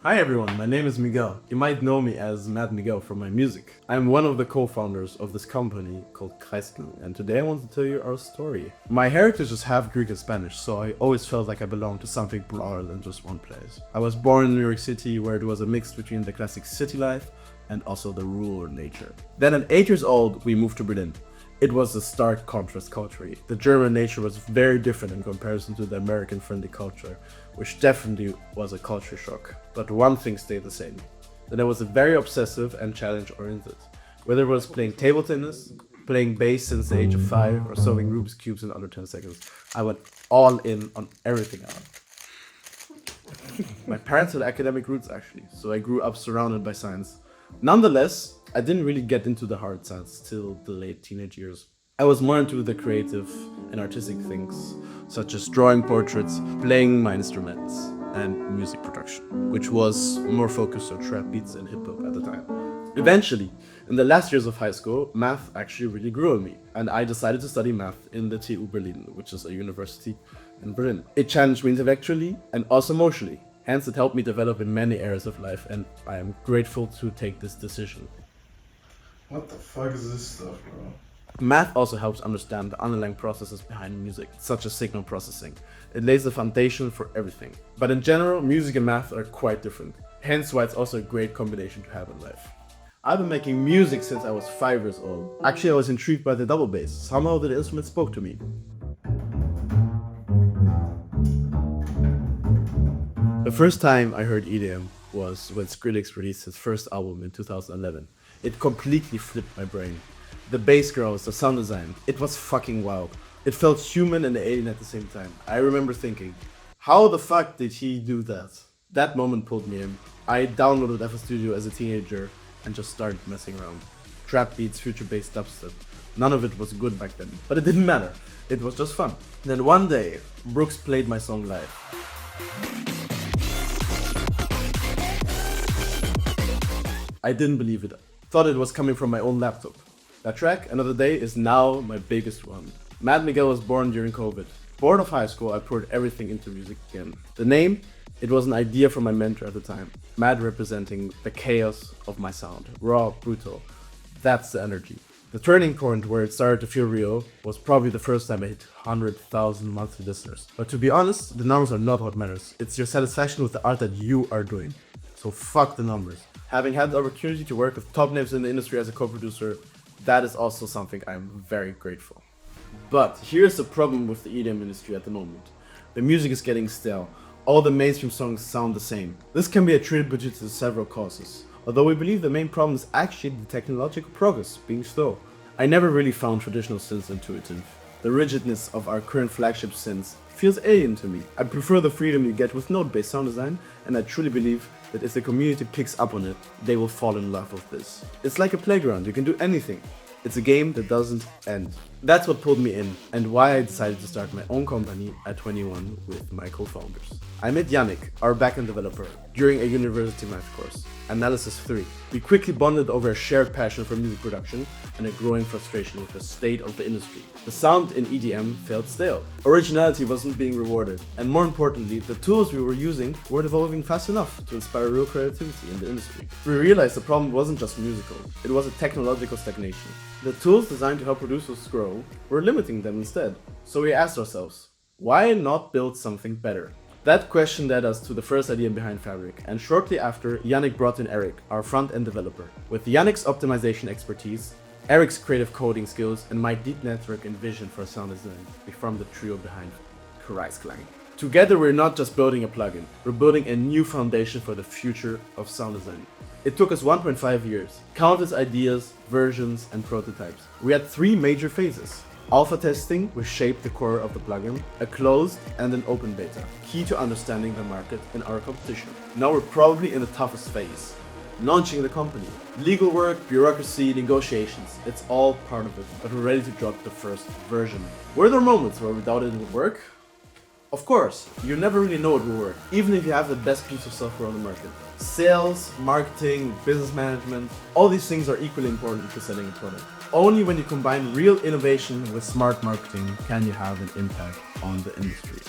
Hi everyone, my name is Miguel. You might know me as Mad Miguel from my music. I'm one of the co-founders of this company called Kreisklang, and today I want to tell you our story. My heritage is half Greek and Spanish, so I always felt like I belonged to something broader than just one place. I was born in New York City, where it was a mix between the classic city life and also the rural nature. Then at 8 years old, we moved to Berlin. It was a stark contrast culturally. The German nature was very different in comparison to the American friendly culture, which definitely was a culture shock. But one thing stayed the same, that I was very obsessive and challenge oriented. Whether it was playing table tennis, playing bass since the age of 5, or solving Rubik's Cubes in under 10 seconds, I went all in on everything My parents had academic roots actually, so I grew up surrounded by science. Nonetheless, I didn't really get into the hard science till the late teenage years. I was more into the creative and artistic things, such as drawing portraits, playing my instruments, and music production, which was more focused on trap beats and hip hop at the time. Eventually, in the last years of high school, math actually really grew on me, and I decided to study math in the TU Berlin, which is a university in Berlin. It challenged me intellectually and also emotionally. Hence, it helped me develop in many areas of life, and I am grateful to take this decision. What the fuck is this stuff, bro? Math also helps understand the underlying processes behind music, such as signal processing. It lays the foundation for everything. But in general, music and math are quite different. Hence why it's also a great combination to have in life. I've been making music since I was 5 years old. Actually, I was intrigued by the double bass. Somehow the instrument spoke to me. The first time I heard EDM was when Skrillex released his first album in 2011. It completely flipped my brain. The bass growls, the sound design, it was fucking wild. It felt human and alien at the same time. I remember thinking, how the fuck did he do that? That moment pulled me in. I downloaded FL Studio as a teenager and just started messing around. Trap beats, future bass, dubstep. None of it was good back then, but it didn't matter. It was just fun. Then one day, Brooks played my song live. I didn't believe it. Thought it was coming from my own laptop. That track, Another Day, is now my biggest one. Mad Miguel was born during COVID. Bored of high school, I poured everything into music again. The name? It was an idea from my mentor at the time. Mad representing the chaos of my sound. Raw, brutal. That's the energy. The turning point where it started to feel real was probably the first time I hit 100,000 monthly listeners. But to be honest, the numbers are not what matters. It's your satisfaction with the art that you are doing. So fuck the numbers. Having had the opportunity to work with top names in the industry as a co-producer, that is also something I'm very grateful. But here's the problem with the EDM industry at the moment. The music is getting stale. All the mainstream songs sound the same. This can be attributed to several causes, although we believe the main problem is actually the technological progress being slow. I never really found traditional synths intuitive. The rigidness of our current flagship synths feels alien to me. I prefer the freedom you get with node-based sound design, and I truly believe that if the community picks up on it, they will fall in love with this. It's like a playground, you can do anything. It's a game that doesn't end. That's what pulled me in, and why I decided to start my own company at 21 with my co-founders. I met Yannick, our backend developer, during a university math course, Analysis 3. We quickly bonded over a shared passion for music production and a growing frustration with the state of the industry. The sound in EDM felt stale. Originality wasn't being rewarded, and more importantly, the tools we were using weren't evolving fast enough to inspire real creativity in the industry. We realized the problem wasn't just musical, it was a technological stagnation. The tools designed to help producers grow were limiting them instead. So we asked ourselves, why not build something better? That question led us to the first idea behind Fabrik, and shortly after, Yannick brought in Eric, our front-end developer. With Yannick's optimization expertise, Eric's creative coding skills, and my deep network and vision for sound design, we formed the trio behind Kreisklang. Together, we're not just building a plugin, we're building a new foundation for the future of sound design. It took us 1.5 years, countless ideas, versions, and prototypes. We had 3 major phases. Alpha testing, which shaped the core of the plugin, a closed and an open beta, key to understanding the market and our competition. Now we're probably in the toughest phase, launching the company. Legal work, bureaucracy, negotiations, it's all part of it, but we're ready to drop the first version. Were there moments where we doubted it would work? Of course, you never really know it will work, even if you have the best piece of software on the market. Sales, marketing, business management, all these things are equally important to selling a product. Only when you combine real innovation with smart marketing can you have an impact on the industry.